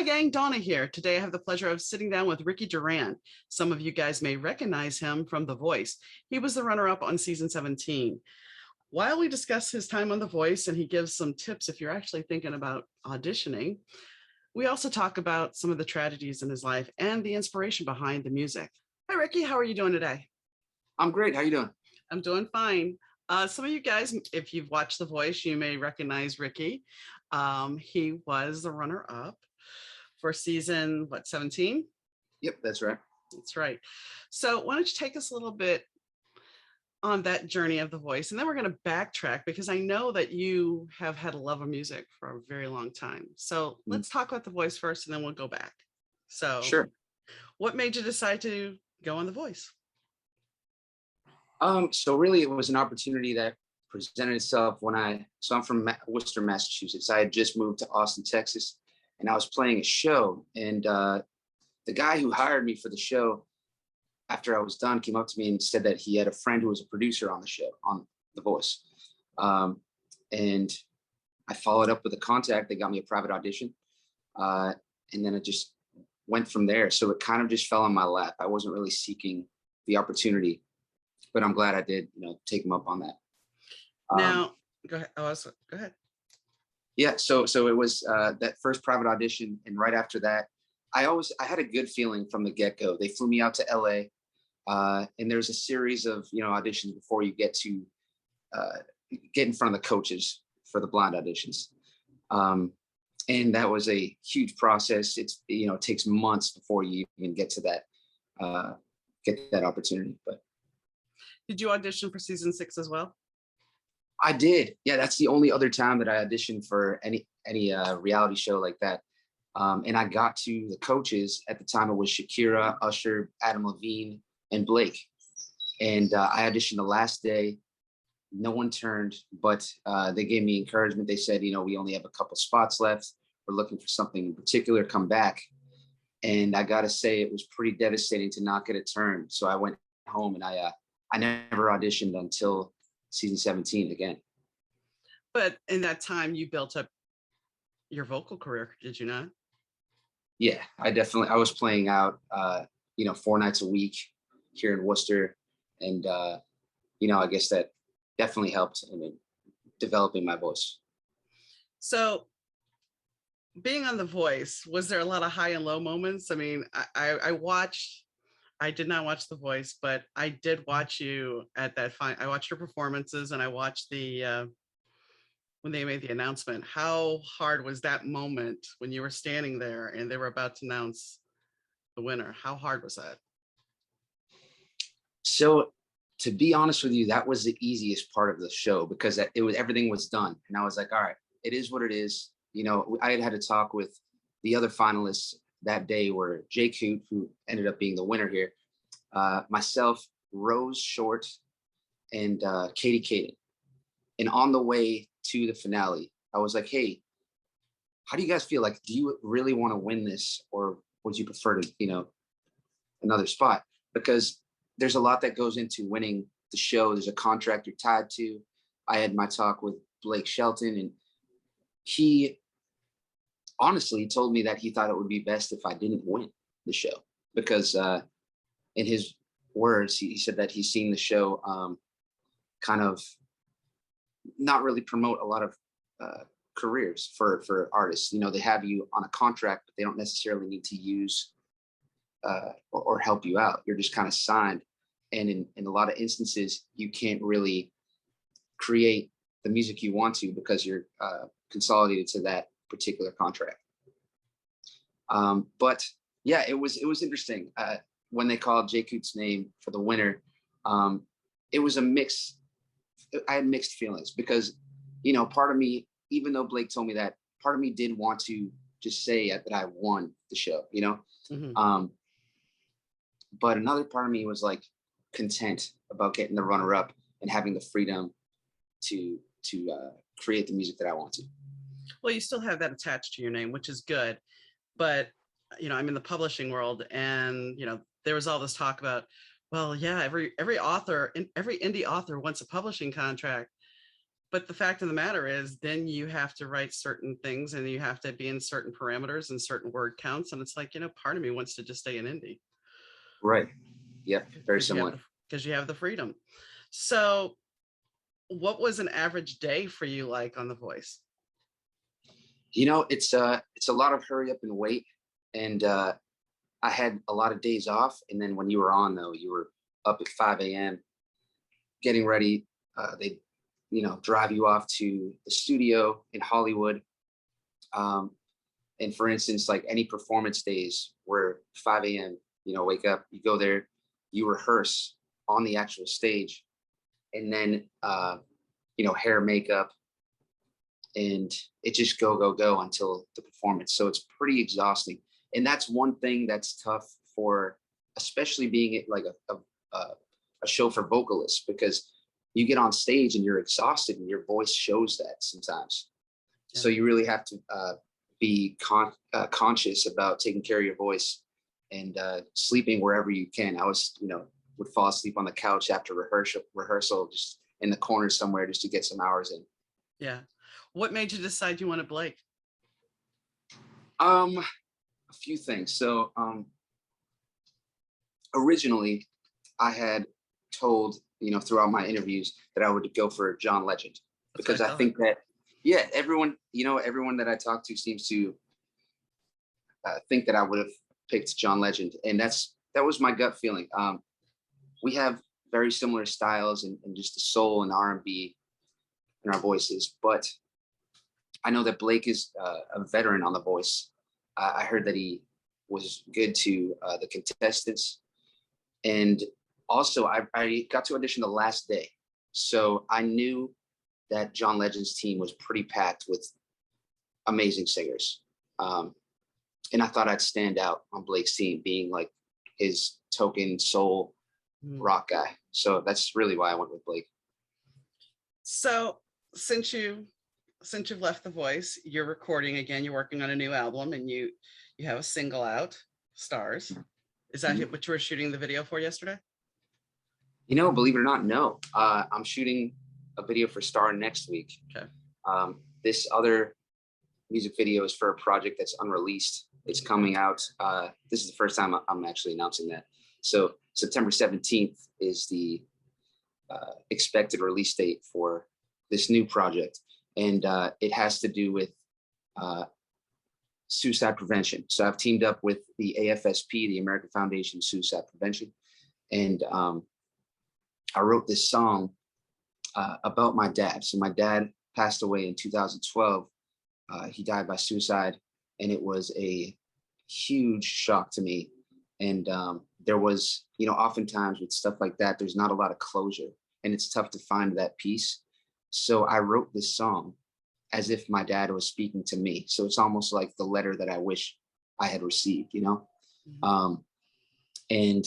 Hi gang, Donna here. Today I have the pleasure of sitting down with Ricky Duran. Some of you guys may recognize him from The Voice. He was the runner-up on season 17. While we discuss his time on The Voice and he gives some tips if you're actually thinking about auditioning, we also talk about some of the tragedies in his life and the inspiration behind the music. Hi Ricky, how are you doing today? I'm great. How you doing? I'm doing fine. Some of you guys, if you've watched The Voice, you may recognize Ricky. He was the runner-up for season, 17? Yep, that's right. That's right. So why don't you take us a little bit on that journey of The Voice, and then we're going to backtrack because I know that you have had a love of music for a very long time. So Mm, let's talk about The Voice first, and then we'll go back. So Sure. what made you decide to go on The Voice? So really, it was an opportunity that presented itself so I'm from Worcester, Massachusetts. I had just moved to Austin, Texas, and I was playing a show. And the guy who hired me for the show, after I was done, came up to me and said that he had a friend who was a producer on the show, on The Voice. Um, and I followed up with a contact. They got me a private audition. Uh, and then it just went from there. So it kind of just fell on my lap. I wasn't really seeking the opportunity, but I'm glad I did, take him up on that. Um, Now, go ahead. Go ahead. yeah, so it was that first private audition, and right after that, I had a good feeling from the get go. They flew me out to LA, and there's a series of auditions before you uh, get in front of the coaches for the blind auditions, and that was a huge process. It takes months before you even get that opportunity, but. Did you audition for season 6 as well? I did. Yeah, that's the only other time that I auditioned for any reality show like that. And I got to the coaches at the time. It was Shakira, Usher, Adam Levine, and Blake. And I auditioned the last day. No one turned, but they gave me encouragement. They said, we only have a couple spots left. We're looking for something in particular. Come back. And I got to say, it was pretty devastating to not get a turn. So I went home and I never auditioned until season 17 again. But in that time, you built up your vocal career, did you not? Yeah, I was playing out, 4 nights a week here in Worcester. And, I guess that definitely helped in developing my voice. So being on The Voice, was there a lot of high and low moments? I mean, I did not watch The Voice, but I did watch you at that fine. I watched your performances and I watched the when they made the announcement. How hard was that moment when you were standing there and they were about to announce the winner? How hard was that? So to be honest with you, that was the easiest part of the show because everything was done. And I was like, all right, it is what it is. I had a talk with the other finalists that day were Jay Coote, who ended up being the winner here, myself, Rose Short, and Katie Caden. And on the way to the finale, I was like, hey, how do you guys feel? Like, do you really want to win this, or would you prefer to, another spot? Because there's a lot that goes into winning the show. There's a contract you're tied to. I had my talk with Blake Shelton, and he honestly told me that he thought it would be best if I didn't win the show because in his words, he said that he's seen the show kind of not really promote a lot of careers for artists. They have you on a contract, but they don't necessarily need to use or help you out. You're just kind of signed. And in a lot of instances, you can't really create the music you want to because you're consolidated to that particular contract. But yeah, it was interesting. When they called Jay Coote's name for the winner, it was a mix. I had mixed feelings because, part of me, even though Blake told me that, part of me did want to just say that I won the show, Mm-hmm. But another part of me was like content about getting the runner up and having the freedom to create the music that I want to. Well, you still have that attached to your name, which is good. But, I'm in the publishing world and, there was all this talk about, well, yeah, every author and every indie author wants a publishing contract. but the fact of the matter is, then you have to write certain things and you have to be in certain parameters and certain word counts. And it's like, part of me wants to just stay in indie. Right. Yeah. Very Because you have similar. the freedom. So what was an average day for you like on The Voice? It's a lot of hurry up and wait. And I had a lot of days off. And then when you were on, though, you were up at 5 a.m. getting ready. They, drive you off to the studio in Hollywood. And for instance, like any performance days where 5 a.m., wake up, you go there, you rehearse on the actual stage, and then, hair, makeup, and it just go until the performance. So it's pretty exhausting. And that's one thing that's tough for, especially being at like a show for vocalists, because you get on stage and you're exhausted and your voice shows that sometimes. Yeah. So you really have to be conscious about taking care of your voice and sleeping wherever you can. I was, would fall asleep on the couch after rehearsal, just in the corner somewhere, just to get some hours in. Yeah. What made you decide you wanted Blake? A few things. So originally I had told, throughout my interviews that I would go for John Legend, because I think that, yeah, everyone that I talk to seems to think that I would have picked John Legend. And that was my gut feeling. We have very similar styles and just the soul and R&B in our voices, but I know that Blake is a veteran on The Voice. I heard that he was good to the contestants. And also, I got to audition the last day. So I knew that John Legend's team was pretty packed with amazing singers. And I thought I'd stand out on Blake's team, being like his token soul rock guy. So that's really why I went with Blake. So since you've left The Voice, you're recording again, you're working on a new album, and you have a single out, Stars. Is that what you were shooting the video for yesterday? Believe it or not, no. I'm shooting a video for Star next week. Okay. This other music video is for a project that's unreleased. It's coming out. This is the first time I'm actually announcing that. So September 17th is the expected release date for this new project. And it has to do with suicide prevention. So I've teamed up with the AFSP, the American Foundation of Suicide Prevention. And I wrote this song about my dad. So my dad passed away in 2012. He died by suicide, and it was a huge shock to me. And there was, oftentimes with stuff like that, there's not a lot of closure, and it's tough to find that peace. So I wrote this song as if my dad was speaking to me. So it's almost like the letter that I wish I had received, and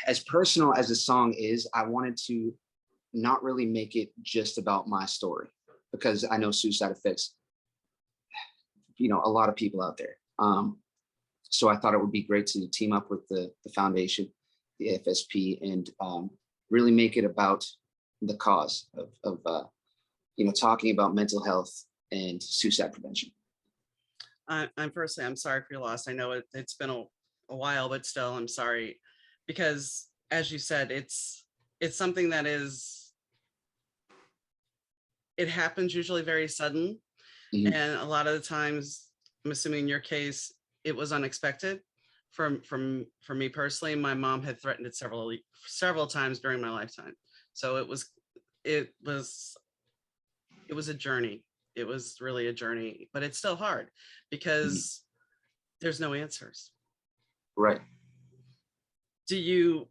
as personal as the song is, I wanted to not really make it just about my story, because I know suicide affects, a lot of people out there. So I thought it would be great to team up with the foundation, the FSP, and really make it about the cause of talking about mental health and suicide prevention. I'm sorry for your loss. I know it's been a while, but still, I'm sorry, because as you said, it's something that it happens usually very sudden. Mm-hmm. And a lot of the times, I'm assuming in your case, it was unexpected. From me personally, my mom had threatened it several times during my lifetime. So it was a journey. It was really a journey, but it's still hard because there's no answers. Right. Did you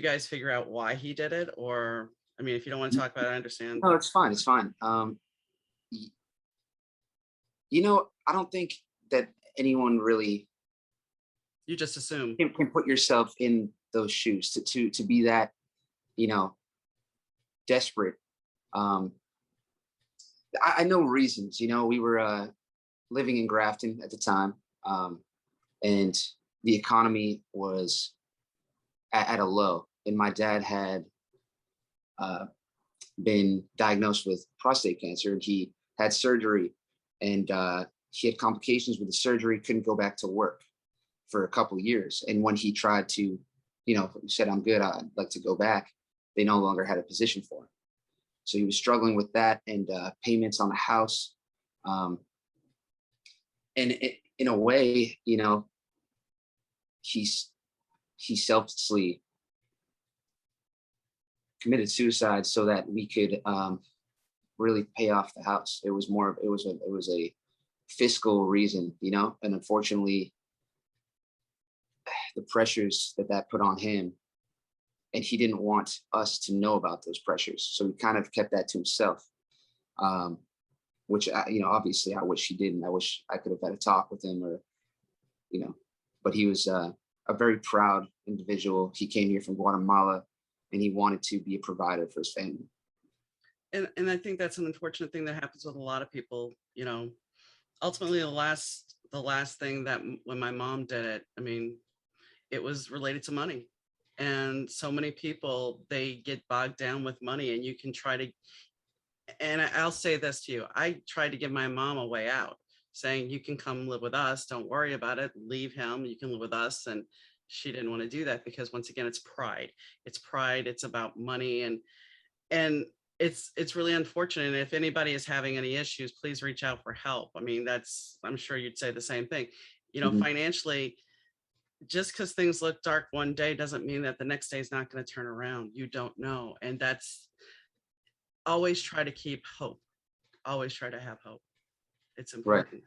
guys figure out why he did it? Or, I mean, if you don't want to talk about it, I understand. No, it's fine. It's fine. I don't think that anyone really, you just assume, can put yourself in those shoes to be that, desperate. I know reasons. We were living in Grafton at the time, and the economy was at a low, and my dad had been diagnosed with prostate cancer, and he had surgery, and he had complications with the surgery, couldn't go back to work for a couple of years. And when he tried to, said, I'm good, I'd like to go back, they no longer had a position for him. So he was struggling with that, and payments on the house. And in a way, he selflessly committed suicide so that we could really pay off the house. It was a fiscal reason, and unfortunately, the pressures that put on him, and he didn't want us to know about those pressures, so he kind of kept that to himself. Which obviously I wish he didn't. I wish I could have had a talk with him, or but he was a very proud individual. He came here from Guatemala, and he wanted to be a provider for his family. And I think that's an unfortunate thing that happens with a lot of people. Ultimately, the last thing that when my mom did it, I mean, it was related to money. And so many people, they get bogged down with money, and you can try to, and I'll say this to you, I tried to give my mom a way out, saying, you can come live with us, don't worry about it, leave him, you can live with us. And she didn't want to do that, because once again, it's pride, it's about money. And it's really unfortunate. And if anybody is having any issues, please reach out for help. I mean, I'm sure you'd say the same thing. Financially, just because things look dark one day doesn't mean that the next day is not going to turn around. You don't know. And that's, always try to keep hope. Always try to have hope. It's important. Right.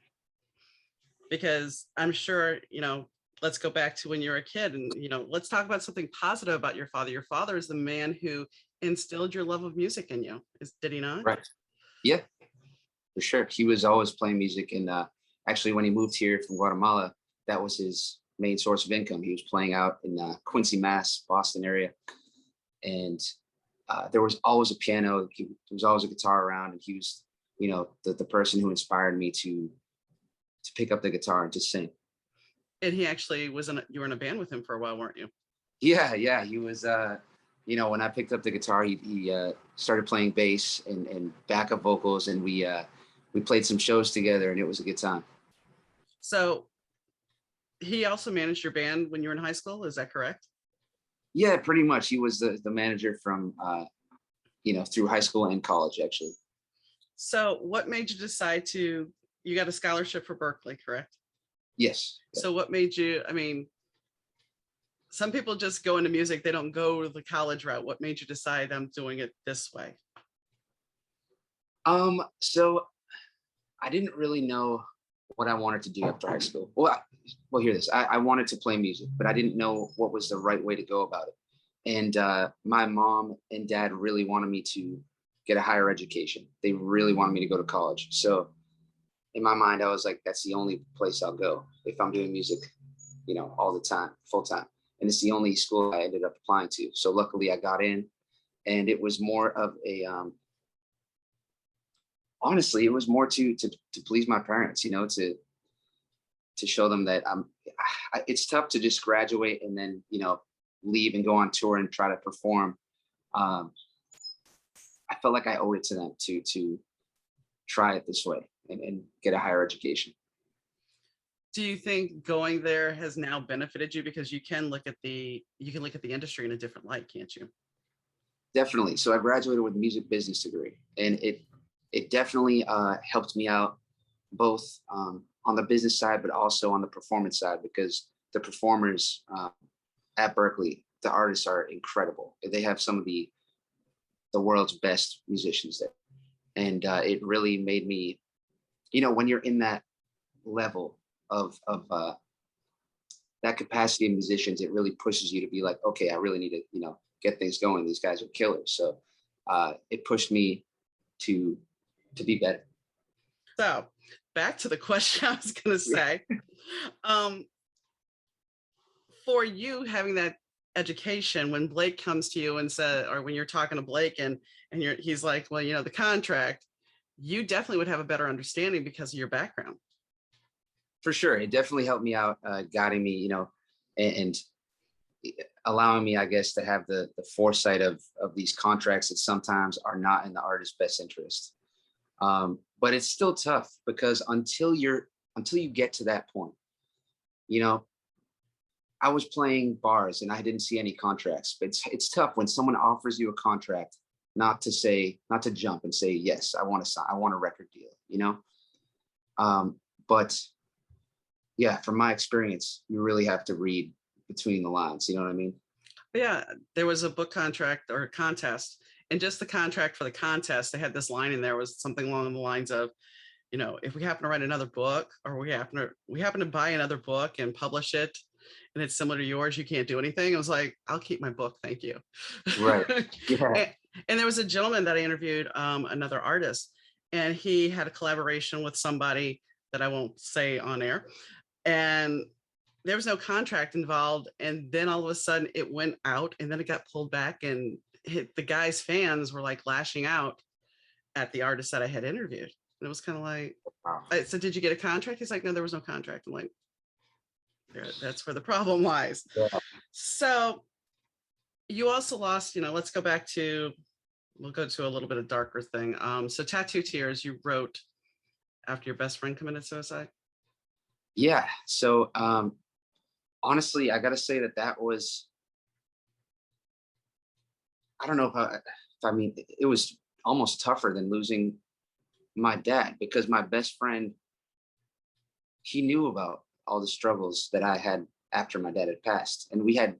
Because I'm sure, let's go back to when you were a kid, and, let's talk about something positive about your father. Your father is the man who instilled your love of music in you. Did he not? Right. Yeah, for sure. He was always playing music. And actually, when he moved here from Guatemala, that was his main source of income. He was playing out in Quincy, Mass, Boston area. And there was always a piano. There was always a guitar around, and he was, the person who inspired me to pick up the guitar and to sing. And he actually you were in a band with him for a while, weren't you? Yeah. He was, when I picked up the guitar, he started playing bass and backup vocals, and we played some shows together, and it was a good time. So he also managed your band when you were in high school, is that correct? Yeah, pretty much. He was the manager from, through high school and college, actually. So what made you decide you got a scholarship for Berkeley, correct? Yes. So what made you, I mean, some people just go into music, they don't go the college route. What made you decide I'm doing it this way? So I didn't really know what I wanted to do after high school. Well, hear this. I wanted to play music, but I didn't know what was the right way to go about it. And my mom and dad really wanted me to get a higher education. They really wanted me to go to college. So in my mind, I was like, that's the only place I'll go if I'm doing music, all the time, full time. And it's the only school I ended up applying to. So luckily I got in, and it was more of a, honestly, it was more to please my parents, to show them that it's tough to just graduate and then, leave and go on tour and try to perform. I felt like I owed it to them to try it this way and get a higher education. Do you think going there has now benefited you, because you can look at the industry in a different light, can't you? Definitely. So I graduated with a music business degree, and it definitely helped me out both on the business side, but also on the performance side, because the performers at Berkeley, the artists are incredible. They have some of the world's best musicians there. And it really made me, when you're in that level of that capacity of musicians, it really pushes you to be like, okay, I really need to, get things going. These guys are killers. So it pushed me to be better. So back to the question I was going to say, for you having that education, when Blake comes to you and said, or when you're talking to Blake and he's like, well, the contract, you definitely would have a better understanding because of your background. For sure. It definitely helped me out, guiding me, and allowing me, I guess, to have the foresight of these contracts that sometimes are not in the artist's best interest. But it's still tough because until you get to that point, you know, I was playing bars and I didn't see any contracts. But it's tough when someone offers you a contract not to jump and say, yes, I want to sign, I want a record deal, you know? But yeah, from my experience, you really have to read between the lines. You know what I mean? But yeah, there was a book contract or a contest, and just the contract for the contest, they had this line in there was something along the lines of, you know, if we happen to write another book, or we happen to buy another book and publish it, and it's similar to yours, you can't do anything. I was like, I'll keep my book, thank you. Right. Yeah. and, and there was a gentleman that I interviewed, another artist, and he had a collaboration with somebody that I won't say on air, and there was no contract involved. And then all of a sudden it went out, and then it got pulled back, and the guy's fans were like lashing out at the artist that I had interviewed. And it was kind of like, Wow. I said, did you get a contract? He's like, no, there was no contract. I'm like, that's where the problem lies. Yeah. So you also lost, let's go back to, we'll go to a little bit of darker thing. So Tattoo Tears, you wrote after your best friend committed suicide. Yeah. So honestly, I gotta say that was, I don't know if I mean, it was almost tougher than losing my dad, because my best friend, he knew about all the struggles that I had after my dad had passed. And we had,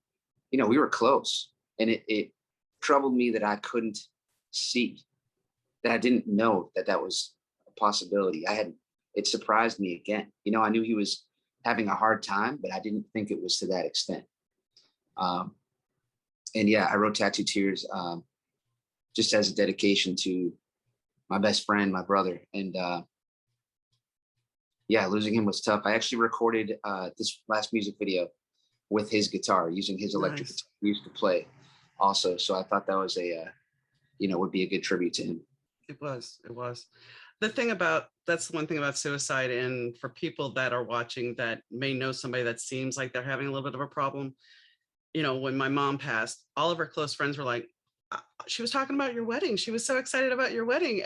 we were close. And it troubled me that I couldn't see, that I didn't know that was a possibility. It surprised me again. I knew he was having a hard time, but I didn't think it was to that extent. And yeah, I wrote Tattoo Tears just as a dedication to my best friend, my brother. And yeah, losing him was tough. I actually recorded this last music video with his guitar, using his electric Nice. guitar he used to play also. So I thought that was would be a good tribute to him. It was. That's the one thing about suicide. And for people that are watching that may know somebody that seems like they're having a little bit of a problem, when my mom passed, all of her close friends were like, she was talking about your wedding. She was so excited about your wedding.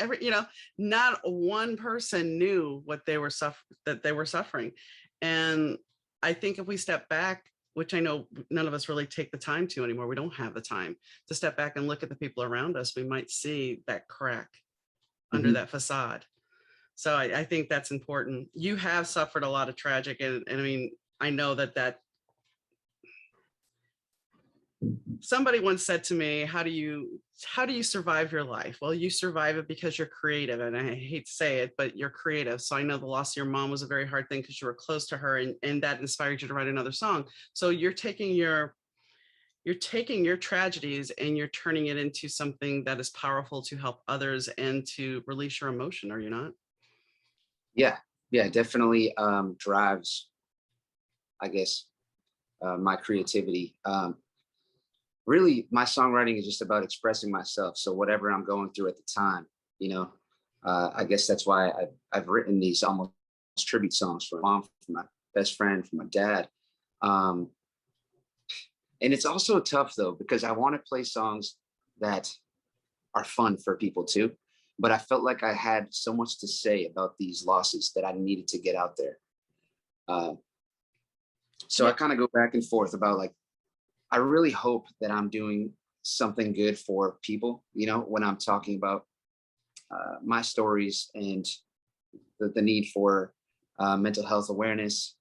Not one person knew what that they were suffering. And I think if we step back, which I know none of us really take the time to anymore, we don't have the time to step back and look at the people around us, we might see that crack under that facade. So I think that's important. You have suffered a lot of tragic, and I mean, I know that somebody once said to me, how do you survive your life? Well, you survive it because you're creative. And I hate to say it, but you're creative. So I know the loss of your mom was a very hard thing because you were close to her, and that inspired you to write another song. So you're taking your tragedies and you're turning it into something that is powerful to help others and to release your emotion, are you not? Yeah, yeah, definitely drives, I guess, my creativity. Really, my songwriting is just about expressing myself. So whatever I'm going through at the time, I guess that's why I've written these almost tribute songs for my mom, for my best friend, for my dad. And it's also tough though, because I want to play songs that are fun for people too. But I felt like I had so much to say about these losses that I needed to get out there. So I kind of go back and forth about, like, I really hope that I'm doing something good for people, when I'm talking about my stories and the need for mental health awareness.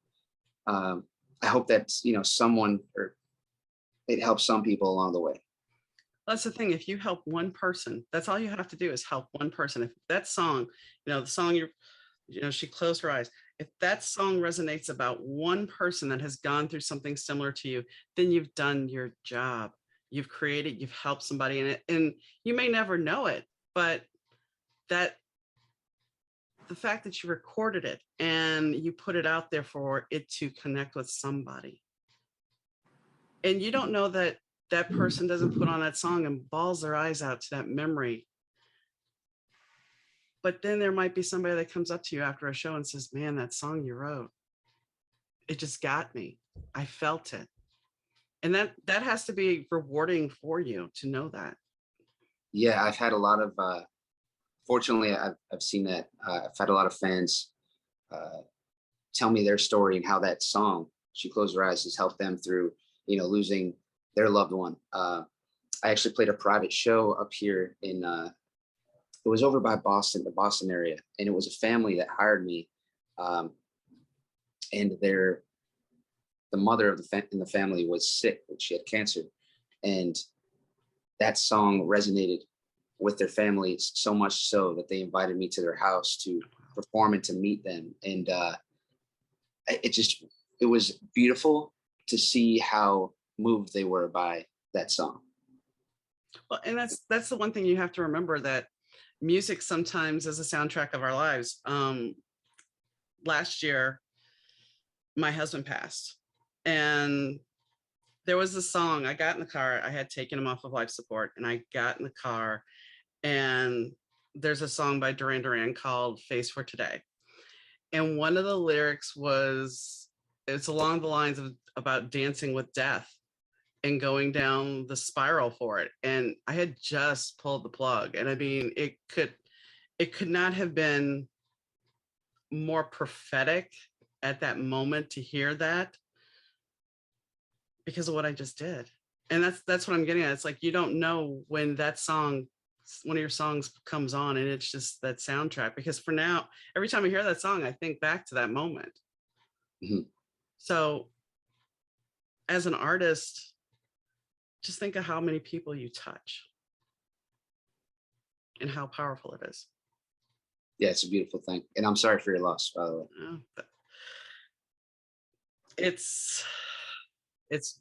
I hope that, someone, or it helps some people along the way. That's the thing. If you help one person, that's all you have to do is help one person. If that song, the song she closed her eyes. If that song resonates about one person that has gone through something similar to you, then you've done your job. You've created, you've helped somebody in it, and you may never know it, but the fact that you recorded it and you put it out there for it to connect with somebody, and you don't know that that person doesn't put on that song and bawls their eyes out to that memory. But then there might be somebody that comes up to you after a show and says, man, that song you wrote, it just got me. I felt it. And that has to be rewarding for you to know that. Yeah, I've had a lot of fortunately, I've seen that. I've had a lot of fans uh, tell me their story and how that song "She Closed Her Eyes" has helped them through, losing their loved one. I actually played a private show up here in. It was over by Boston, the Boston area, and it was a family that hired me, um, and the mother of in the family was sick; she had cancer, and that song resonated with their family so much so that they invited me to their house to perform and to meet them. And it just, it was beautiful to see how moved they were by that song. Well, and that's the one thing you have to remember, that music sometimes is a soundtrack of our lives. Last year, my husband passed, and there was a song. I got in the car. I had taken him off of life support, and I got in the car, and there's a song by Duran called "Face for Today," and one of the lyrics was, it's along the lines of about dancing with death and going down the spiral for it. And I had just pulled the plug, and I mean, it could not have been more prophetic at that moment to hear that, because of what I just did. And that's what I'm getting at. It's like, you don't know when that song, one of your songs comes on, and it's just that soundtrack. Because for now, every time I hear that song, I think back to that moment. Mhm. So as an artist, just think of how many people you touch and how powerful it is. Yeah, it's a beautiful thing. And I'm sorry for your loss, by the way. It's it's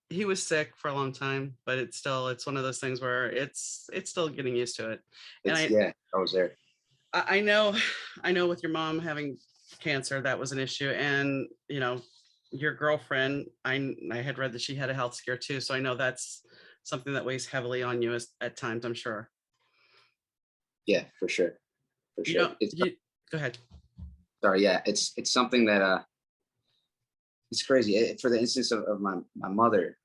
he was sick for a long time, but it's one of those things where it's still getting used to it. And Yeah, I was there. I know, I know with your mom having cancer, that was an issue. And your girlfriend, I had read that she had a health scare too, so I know that's something that weighs heavily on you at times, I'm sure. Yeah, for sure. For You sure. don't It's you Go ahead. sorry, yeah, it's something that it's crazy. For the instance of my mother,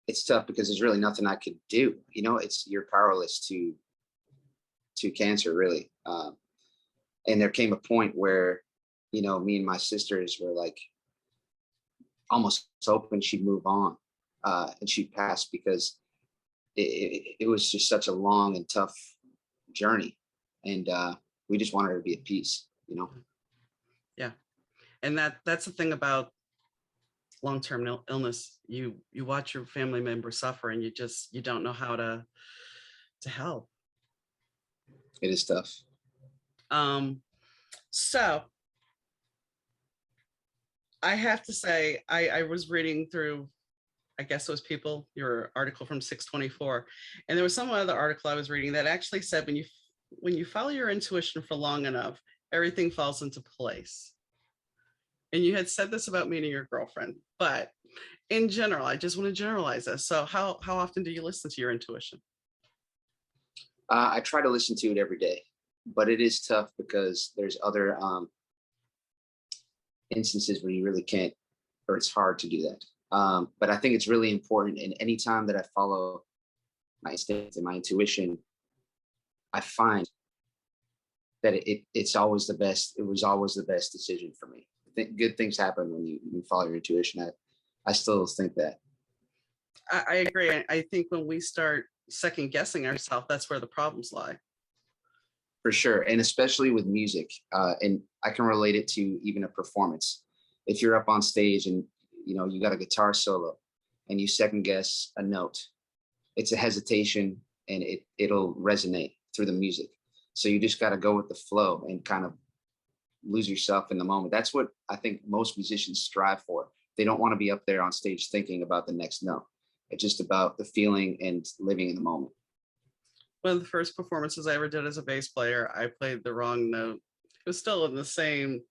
it's tough because there's really nothing I could do. It's you're powerless to cancer, really. And there came a point where, me and my sisters were like almost hoping she'd move on, and she'd pass because it was just such a long and tough journey, and we just wanted her to be at peace. Yeah. And that's the thing about long-term illness. You watch your family member suffer, and you don't know how to help. It is tough. So I have to say, I was reading through, I guess it was People, your article from 624, and there was some other article I was reading that actually said, when you follow your intuition for long enough, everything falls into place. And you had said this about meeting your girlfriend, but in general, I just want to generalize this. So how often do you listen to your intuition? I try to listen to it every day, but it is tough because there's other instances where you really can't, or it's hard to do that. But I think it's really important. And any time that I follow my instinct and my intuition, I find that it's always the best. It was always the best decision for me. I think good things happen when you follow your intuition. I still think that. I agree. I think when we start second guessing ourselves, that's where the problems lie. For sure, and especially with music, and I can relate it to even a performance. If you're up on stage and you got a guitar solo and you second guess a note, it's a hesitation, and it'll resonate through the music. So you just got to go with the flow and kind of lose yourself in the moment. That's what I think most musicians strive for. They don't want to be up there on stage thinking about the next note. It's just about the feeling and living in the moment. One of the first performances I ever did as a bass player, I played the wrong note. It was still in the same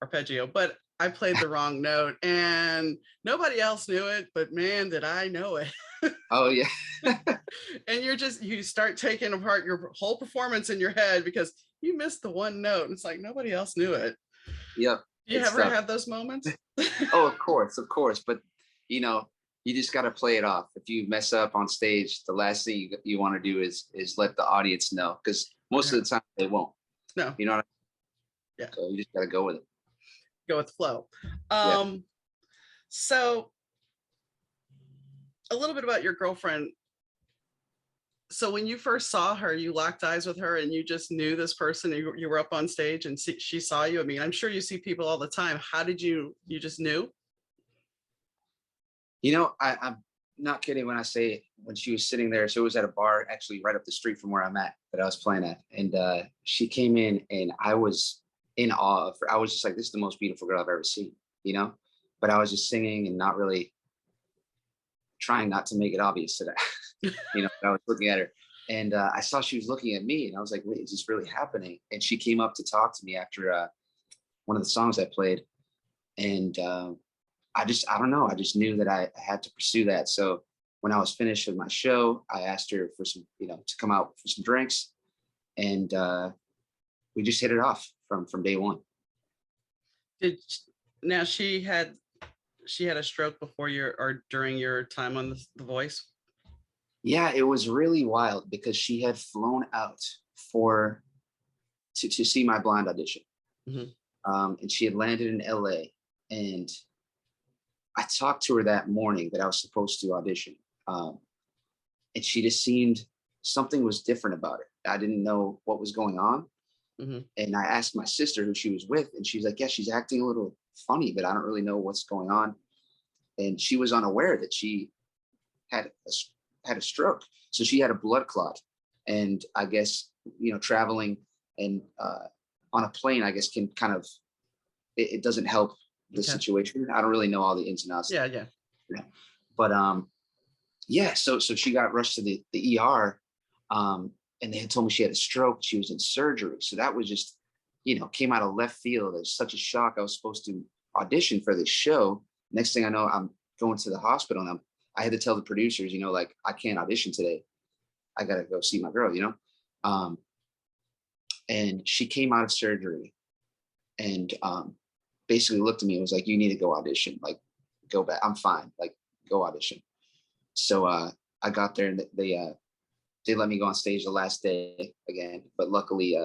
arpeggio, but I played the wrong note, and nobody else knew it, but man, did I know it. Oh yeah. And you start taking apart your whole performance in your head because you missed the one note. And it's like nobody else knew it. Yep. Do you ever have those moments? Oh, of course. But you know, you just got to play it off. If you mess up on stage, the last thing you want to do is let the audience know, because most of the time they won't. No. You know what I Yeah. mean? So you just got to go with it. Go with the flow. Yeah. So a little bit about your girlfriend. So when you first saw her, you locked eyes with her and you just knew this person, you were up on stage and she saw you. I mean, I'm sure you see people all the time. How did you just knew? You know, I'm not kidding when I say when she was sitting there. So it was at a bar actually right up the street from where I'm at that I was playing at. And she came in and I was in awe of her. I was just like, this is the most beautiful girl I've ever seen, you know? But I was just singing and not really trying not to make it obvious that you know, I was looking at her. And I saw she was looking at me and I was like, wait, is this really happening? And she came up to talk to me after one of the songs I played. And I don't know. I just knew that I had to pursue that. So when I was finished with my show, I asked her for some, you know, to come out for some drinks, and we just hit it off from day one. Now she had a stroke before or during your time on the Voice? Yeah, it was really wild because she had flown out to see my blind audition, and she had landed in LA, and I talked to her that morning that I was supposed to audition, and she just seemed something was different about it. I didn't know what was going on, and I asked my sister who she was with, and she's like, "Yeah, she's acting a little funny, but I don't really know what's going on." And she was unaware that she had a stroke, so she had a blood clot, and I guess, you know, traveling and on a plane, I guess, can kind of it doesn't help the situation. I don't really know all the ins and outs. Yeah. But yeah, so she got rushed to the ER, and they had told me she had a stroke. She was in surgery, so that was just, you know, came out of left field. It was such a shock. I was supposed to audition for this show. Next thing I know, I'm going to the hospital, and I had to tell the producers, you know, like, I can't audition today. I gotta go see my girl, you know. And she came out of surgery, and basically looked at me and was like, "You need to go audition. Like, go back. I'm fine. Like, go audition." So I got there, and they let me go on stage the last day again. But luckily,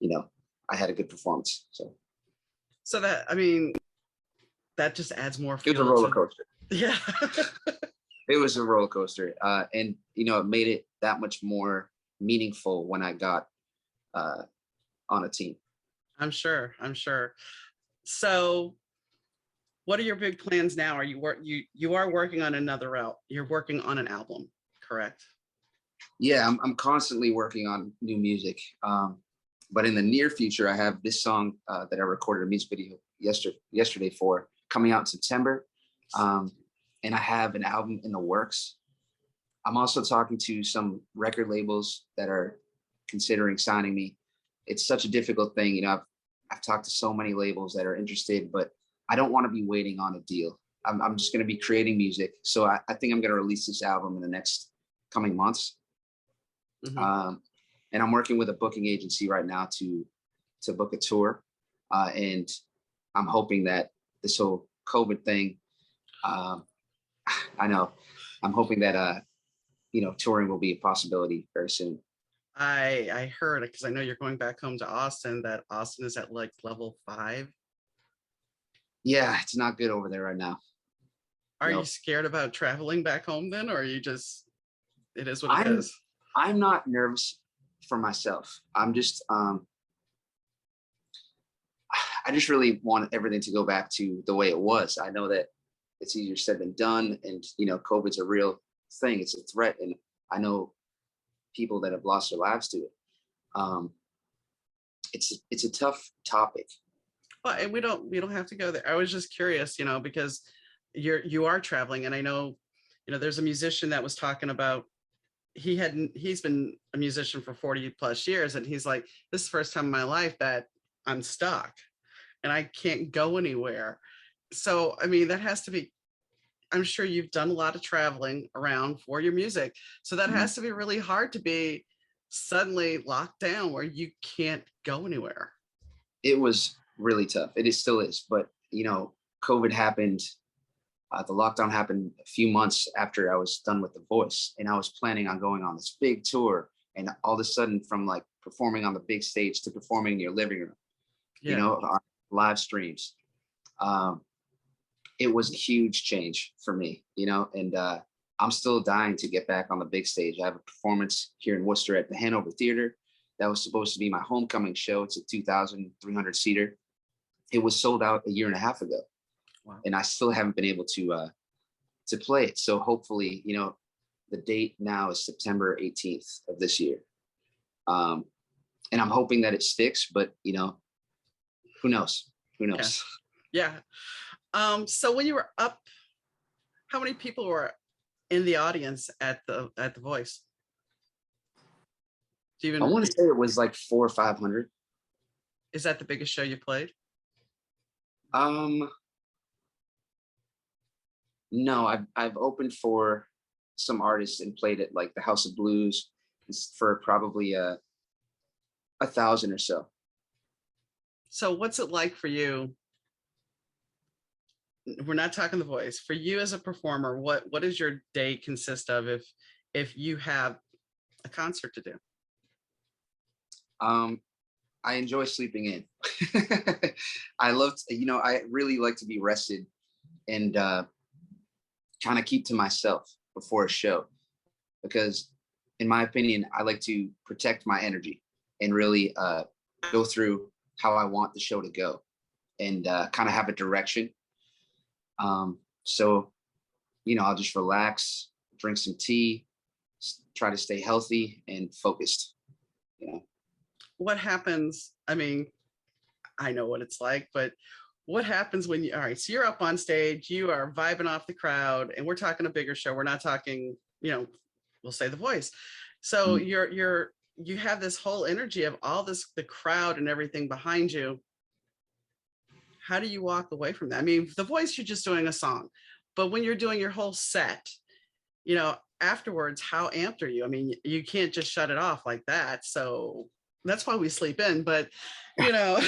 you know, I had a good performance. So that, I mean, that just adds more it was a fuel roller coaster. Yeah. It was a roller coaster, and you know, it made it that much more meaningful when I got on a team. I'm sure. So what are your big plans now? Are you are working on another route? You're working on an album, correct? Yeah, I'm constantly working on new music. But in the near future, I have this song that I recorded a music video yesterday for, coming out in September. And I have an album in the works. I'm also talking to some record labels that are considering signing me. It's such a difficult thing. You know, I've talked to so many labels that are interested, but I don't want to be waiting on a deal. I'm just going to be creating music. So I think I'm going to release this album in the next coming months. And I'm working with a booking agency right now to book a tour. And I'm hoping that this whole COVID thing, I know, I'm hoping that, you know, touring will be a possibility very soon. I heard it because I know you're going back home to Austin, that Austin is at like level 5. Yeah, it's not good over there right now. Are you scared about traveling back home then, or are you just, it is what it is? I'm not nervous for myself. I'm just I just really want everything to go back to the way it was. I know that it's easier said than done, and you know, COVID's a real thing. It's a threat, and I know people that have lost their lives to it. It's a tough topic. Well, and we don't have to go there. I was just curious, you know, because you are traveling, and I know, you know, there's a musician that was talking about, he's been a musician for 40 plus years, and he's like, this is the first time in my life that I'm stuck and I can't go anywhere. So I mean, that has to be, I'm sure you've done a lot of traveling around for your music, so that has to be really hard to be suddenly locked down where you can't go anywhere. It was really tough. It still is, but you know, COVID happened The lockdown happened a few months after I was done with The Voice, and I was planning on going on this big tour. And all of a sudden, from like performing on the big stage to performing in your living room, you Yeah. know, on live streams, um, it was a huge change for me, you know, and I'm still dying to get back on the big stage. I have a performance here in Worcester at the Hanover Theater. That was supposed to be my homecoming show. It's a 2,300 seater. It was sold out a year and a half ago, Wow. and I still haven't been able to play it. So hopefully, you know, the date now is September 18th of this year. Um, and I'm hoping that it sticks, but you know, who knows? Who Yeah. knows? Yeah. So when you were up, how many people were in the audience at the Voice? Do you I even want to say it was like 400 or 500. is that the biggest show you played? Um, no, I've opened for some artists and played at like the House of Blues for probably 1,000 or so. So what's it like for you? We're not talking the Voice. For you as a performer, what does your day consist of if you have a concert to do? Um, I enjoy sleeping in. I love, you know, I really like to be rested and kind of keep to myself before a show because, in my opinion, I like to protect my energy and really go through how I want the show to go and kind of have a direction. So, you know, I'll just relax, drink some tea, try to stay healthy and focused. You know. What happens? I mean, I know what it's like, but what happens when you, all right, so you're up on stage, you are vibing off the crowd, and we're talking a bigger show. We're not talking, we'll say the Voice. So Mm. you have this whole energy of all this, the crowd and everything behind you. How do you walk away from that? I mean, the Voice, you're just doing a song, but when you're doing your whole set, afterwards, how amped are you? I mean, you can't just shut it off like that. So that's why we sleep in, but you know,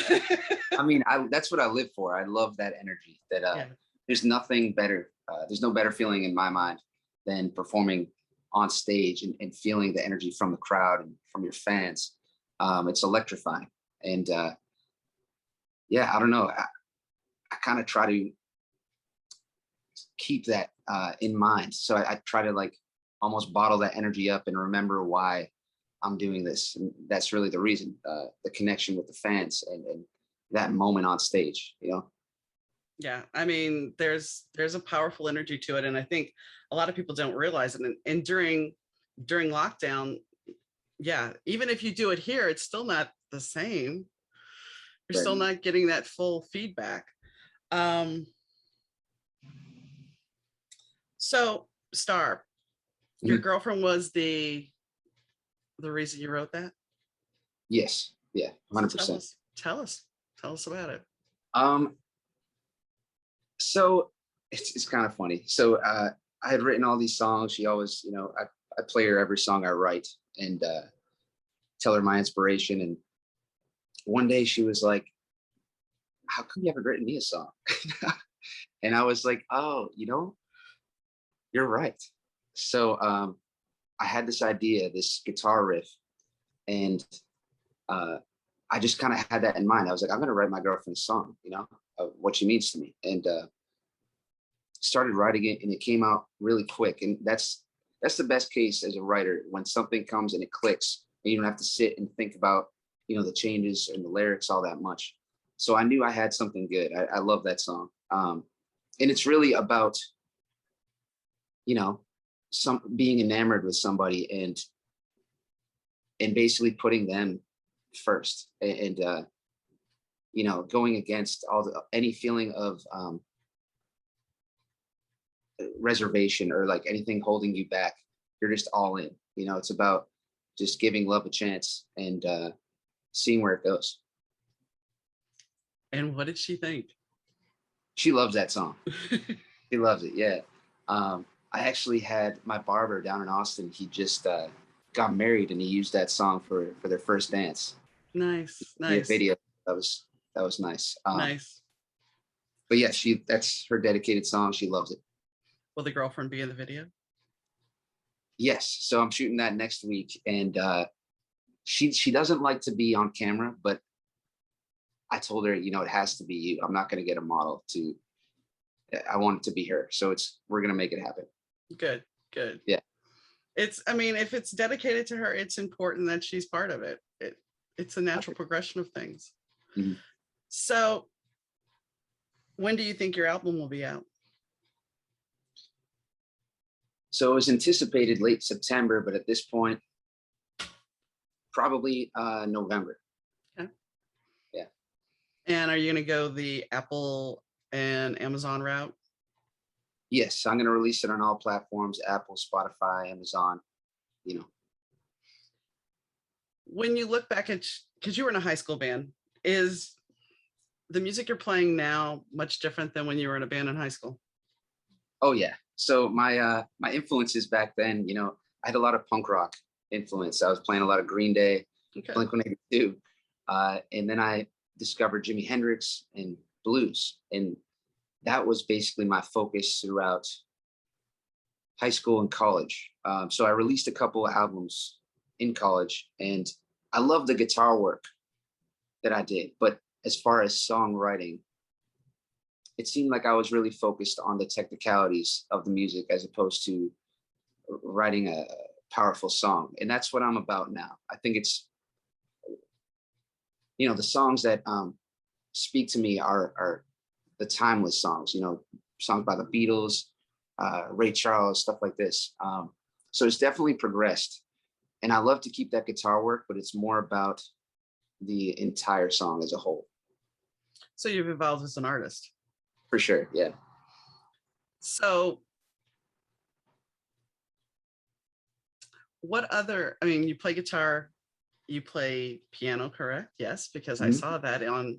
I mean, that's what I live for. I love that energy. That yeah, there's nothing better. There's no better feeling in my mind than performing on stage and feeling the energy from the crowd and from your fans. It's electrifying, and yeah, I don't know. I kind of try to keep that in mind. So I try to like almost bottle that energy up and remember why I'm doing this. And that's really the reason, the connection with the fans and that moment on stage, you know? yeah. I mean, there's a powerful energy to it, and I think a lot of people don't realize it. And during lockdown, yeah, even if you do it here, it's still not the same. You're Right. still not getting that full feedback. Um, so Star, your Mhm. girlfriend was the reason you wrote that? Yes. Yeah. So 100%. tell us about it. Um, so it's kind of funny. So I had written all these songs. She always, you know, I play her every song I write and tell her my inspiration. And one day she was like, how come you haven't written me a song? And I was like, oh, you know, you're right. So I had this idea, this guitar riff, and uh, I just kind of had that in mind. I was like, I'm going to write my girlfriend a song, you know, of what she means to me. And started writing it, and it came out really quick. And that's the best case as a writer, when something comes and it clicks, and you don't have to sit and think about, you know, the changes and the lyrics all that much. So I knew I had something good. I love that song. And it's really about, you know, some being enamored with somebody and basically putting them first and you know, going against all the any feeling of reservation or like anything holding you back. You're just all in. You know, it's about just giving love a chance and seeing where it goes. And what did she think? She loves that song. She loves it. Yeah. I actually had my barber down in Austin. He just got married, and he used that song for their first dance. Nice, The nice, video that was nice. nice. But yeah, that's her dedicated song. She loves it. Will the girlfriend be in the video? Yes, so I'm shooting that next week, and she doesn't like to be on camera, but I told her, it has to be you. I'm not going to get a model to. I want it to be her, so we're going to make it happen. Good, good. Yeah. I mean, if it's dedicated to her, it's important that she's part of it. It's a natural progression of things. Mhm. So when do you think your album will be out? So it was anticipated late September, but at this point, probably November. Okay. Yeah. And are you going to go the Apple and Amazon route? Yes, I'm going to release it on all platforms: Apple, Spotify, Amazon. When you look back at, because you were in a high school band, is the music you're playing now much different than when you were in a band in high school? Oh yeah. So my influences back then, I had a lot of punk rock influence. I was playing a lot of Green Day, Okay. Blink-182, and then I discovered Jimi Hendrix and blues, and that was basically my focus throughout high school and college. So I released a couple of albums in college, and I love the guitar work that I did. But as far as songwriting, it seemed like I was really focused on the technicalities of the music as opposed to writing a powerful song. And that's what I'm about now. I think it's, the songs that speak to me are the timeless songs, songs by the Beatles, Ray Charles, stuff like this. So it's definitely progressed. And I love to keep that guitar work, but it's more about the entire song as a whole. So you've evolved as an artist. For sure, yeah. So you play guitar, you play piano, correct? Yes, because I saw that on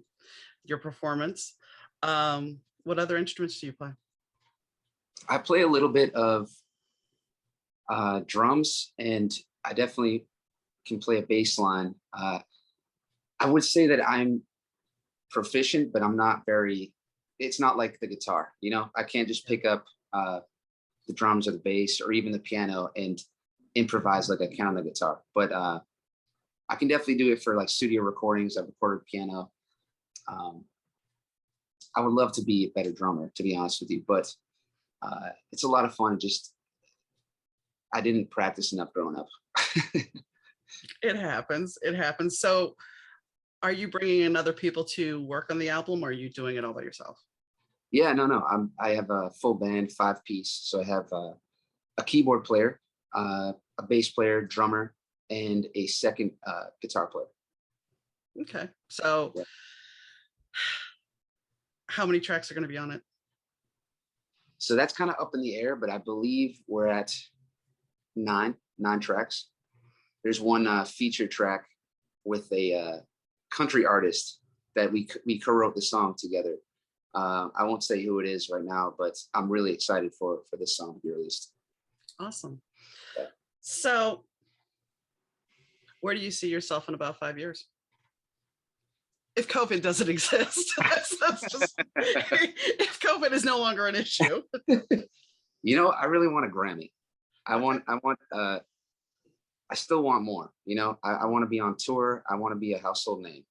your performance. What other instruments do you play? I play a little bit of drums, and I definitely can play a bass line. I would say that I'm proficient, but I'm not it's not like the guitar, I can't just pick up the drums or the bass or even the piano and improvise like I can on the guitar. But I can definitely do it for like studio recordings. I've recorded piano. I would love to be a better drummer, to be honest with you, but it's a lot of fun. I didn't practice enough growing up. It happens. It happens. So are you bringing in other people to work on the album, or are you doing it all by yourself? Yeah, no. I have a full band, 5-piece. So I have a keyboard player, a bass player, drummer, and a second guitar player. Okay. So yeah. How many tracks are going to be on it? So that's kind of up in the air, but I believe we're at nine tracks. There's one feature track with a country artist that we co-wrote the song together. I won't say who it is right now, but I'm really excited for this song to be released. Awesome. Yeah. So where do you see yourself in about 5 years? If COVID doesn't exist, that's just, if COVID is no longer an issue. I really want a Grammy. I still want more, I want to be on tour. I want to be a household name.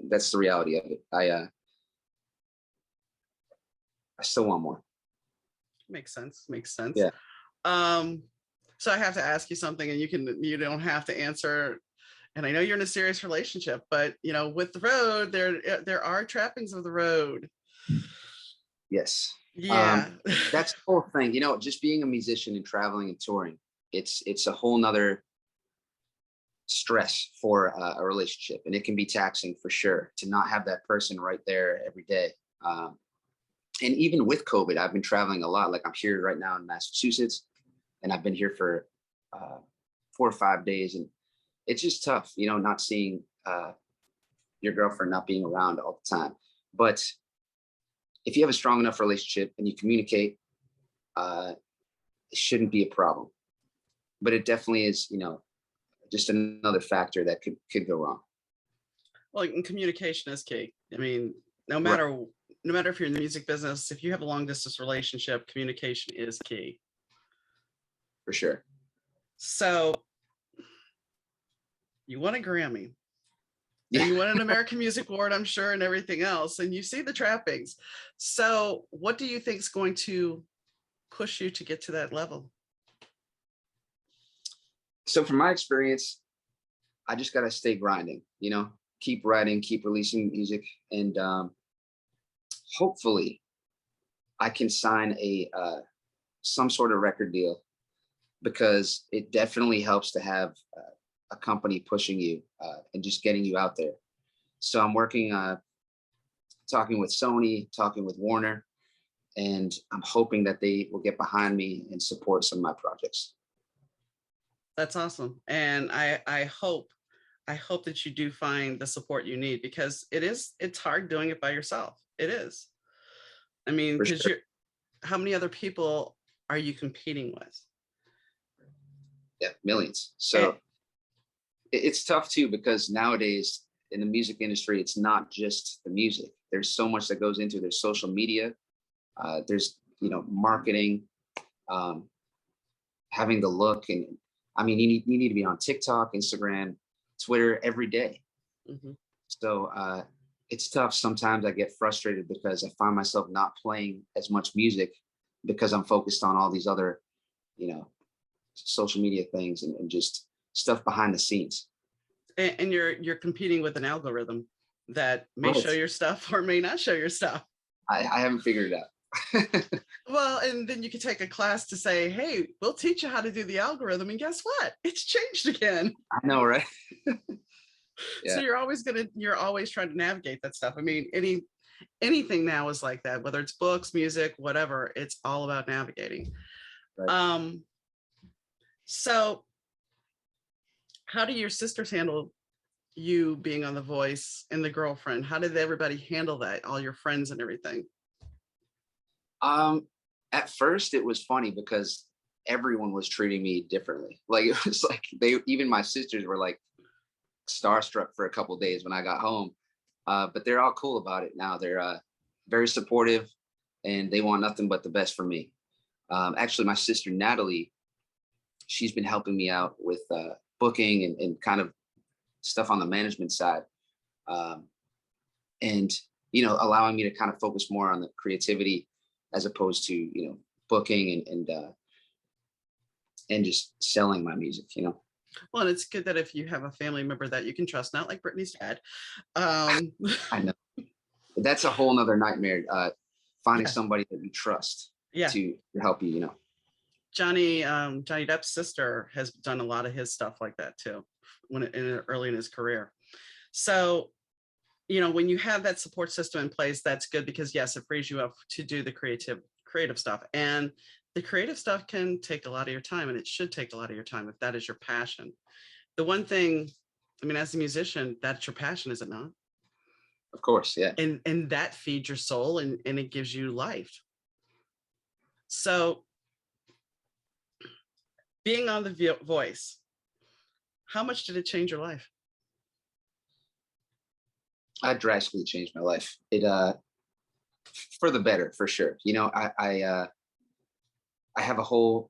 That's the reality of it. I still want more. Makes sense. Yeah. So I have to ask you something, and you don't have to answer. And I know you're in a serious relationship, but with the road, there are trappings of the road. Yes. Yeah. That's the whole thing. Just being a musician and traveling and touring, it's a whole nother stress for a relationship, and it can be taxing for sure to not have that person right there every day. And even with COVID, I've been traveling a lot. Like I'm here right now in Massachusetts, and I've been here for 4 or 5 days, and it's just tough, not seeing your girlfriend, not being around all the time. But if you have a strong enough relationship and you communicate, it shouldn't be a problem. But it definitely is, just another factor that could go wrong. Well, and communication is key. I mean, no matter no matter if you're in the music business, if you have a long distance relationship, communication is key. For sure. So you won a Grammy. Yeah. And you won an American Music Award, I'm sure, and everything else. And you see the trappings. So what do you think is going to push you to get to that level? So from my experience, I just got to stay grinding, you know, keep writing, keep releasing music. And hopefully I can sign some sort of record deal, because it definitely helps to have a company pushing you and just getting you out there. So I'm working, talking with Sony, talking with Warner, and I'm hoping that they will get behind me and support some of my projects. That's awesome. And I hope that you do find the support you need, because it's hard doing it by yourself. It is. I mean, For because sure. how many other people are you competing with? Yeah, millions. So it's tough too, because nowadays in the music industry, it's not just the music. There's so much that goes into it. There's social media, there's, you know, marketing, having the look. And I mean, you need to be on TikTok, Instagram, Twitter every day. Mhm. So it's tough. Sometimes I get frustrated because I find myself not playing as much music because I'm focused on all these other, you know, social media things and just stuff behind the scenes. And you're competing with an algorithm that may show Right. your stuff or may not show your stuff. I haven't figured it out. Well, and then you could take a class to say, hey, we'll teach you how to do the algorithm. And guess what? It's changed again. I know, right? So Yeah. you're always trying to navigate that stuff. I mean, anything now is like that, whether it's books, music, whatever, it's all about navigating. Right. So how do your sisters handle you being on The Voice and the girlfriend? How did everybody handle that? All your friends and everything? At first it was funny because everyone was treating me differently. Like it was like even my sisters were like starstruck for a couple of days when I got home. But they're all cool about it now. They're very supportive, and they want nothing but the best for me. Actually, my sister Natalie, she's been helping me out with booking and kind of stuff on the management side, and you know, allowing me to kind of focus more on the creativity as opposed to, you know, booking and just selling my music, you know. Well, and it's good that if you have a family member that you can trust, not like Brittany's dad. I know that's a whole nother nightmare. Finding Yeah. somebody that you trust Yeah. to help you, you know. Johnny Depp's sister has done a lot of his stuff like that too, early in his career. So, you know, when you have that support system in place, that's good, because yes, it frees you up to do the creative stuff. And the creative stuff can take a lot of your time, and it should take a lot of your time if that is your passion. The one thing, I mean, as a musician, that's your passion, is it not? Of course, yeah. And that feeds your soul, and it gives you life. So being on The Voice, how much did it change your life? I drastically changed my life. It for the better, for sure. You know, I have a whole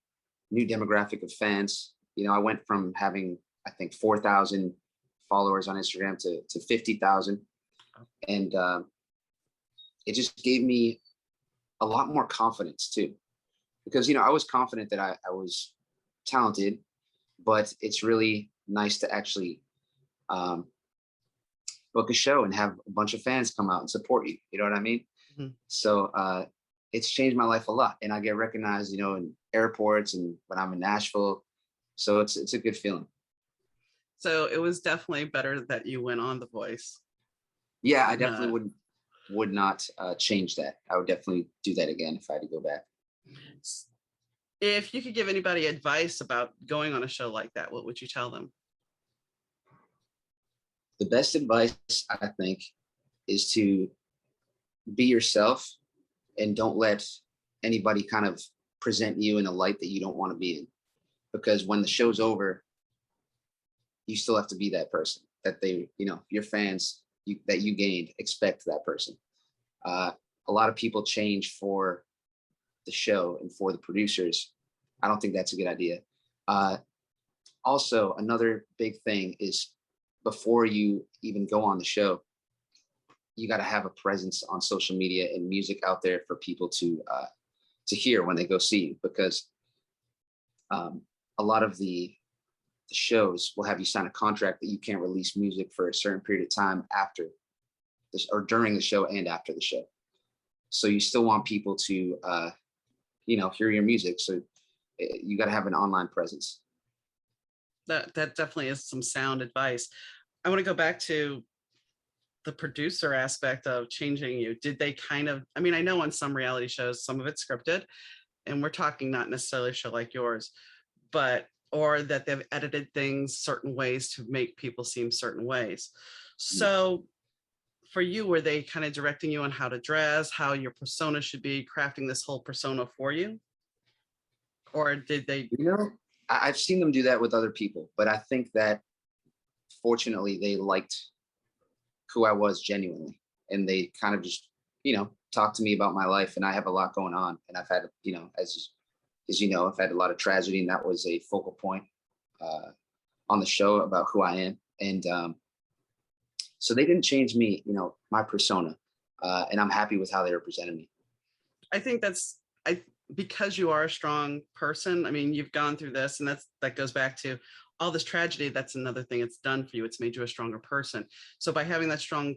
new demographic of fans. You know, I went from having, I think, 4,000 followers on Instagram to 50,000, and it just gave me a lot more confidence too, because you know, I was confident that I was talented, but it's really nice to actually book a show and have a bunch of fans come out and support you. You know what I mean? Mhm. So it's changed my life a lot, and I get recognized, you know, in airports and when I'm in Nashville. So it's a good feeling. So it was definitely better that you went on The Voice. Yeah, I Uh, definitely would not change that. I would definitely do that again if I had to go back. if you could give anybody advice about going on a show like that, what would you tell them? The best advice, I think, is to be yourself and don't let anybody kind of present you in a light that you don't want to be in. Because when the show's over, you still have to be that person that they, you know, your fans that you gained expect that person. A a lot of people change for the show and for the producers. I don't think that's a good idea. Uh, Also, another big thing is before you even go on the show, you got to have a presence on social media and music out there for people to hear when they go see you, because a lot of the shows will have you sign a contract that you can't release music for a certain period of time after this or during the show and after the show. So you still want people to hear your music. So you got to have an online presence. That definitely is some sound advice. I want to go back to the producer aspect of changing you. Did they kind of, I mean, I know on some reality shows, some of it's scripted, and we're talking not necessarily a show like yours, but or that they've edited things certain ways to make people seem certain ways. Mm. So for you, were they kind of directing you on how to dress, how your persona should be, crafting this whole persona for you? Or did they? You know, I've seen them do that with other people, but I think that fortunately they liked who I was genuinely, and they kind of just talked to me about my life. And I have a lot going on, and I've had as you know, I've had a lot of tragedy, and that was a focal point uh, on the show about who I am. And so they didn't change me, my persona, and I'm happy with how they represented me. I think that's I because you are a strong person. I mean, you've gone through this, and that goes back to all this tragedy. That's another thing it's done for you. It's made you a stronger person. So by having that strong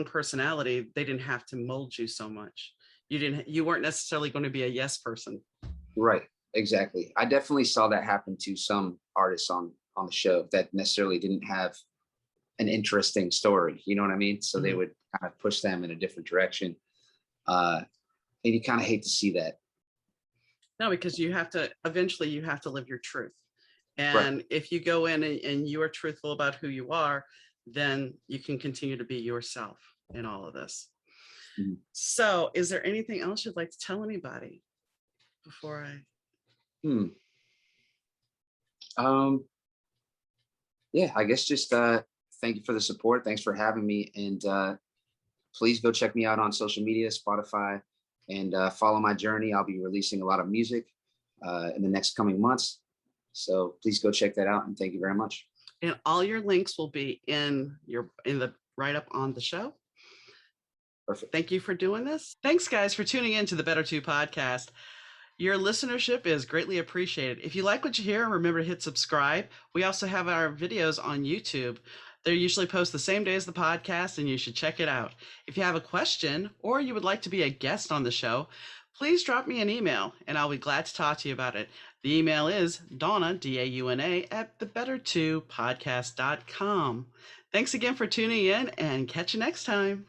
personality, they didn't have to mold you so much. You weren't necessarily going to be a yes person. Right, exactly. I definitely saw that happen to some artists on the show that necessarily didn't have an interesting story. You know what I mean? So they Mhm. would kind of push them in a different direction, uh, and you kind of hate to see that. No, because eventually you have to live your truth. Right. And if you go in and you are truthful about who you are, then you can continue to be yourself in all of this. Mhm. So is there anything else you'd like to tell anybody before I? Hmm. Um, yeah, I guess just thank you for the support. Thanks for having me, and please go check me out on social media, Spotify, and follow my journey. I'll be releasing a lot of music in the next coming months. So please go check that out, and thank you very much. And all your links will be in the write up on the show. Perfect. Thank you for doing this. Thanks, guys, for tuning in to the Better Two podcast. Your listenership is greatly appreciated. If you like what you hear, remember to hit subscribe. We also have our videos on YouTube. They're usually posted the same day as the podcast, and you should check it out. If you have a question or you would like to be a guest on the show, please drop me an email, and I'll be glad to talk to you about it. The email is Dauna, Dauna, at thebettertwopodcast.com. Thanks again for tuning in, and catch you next time.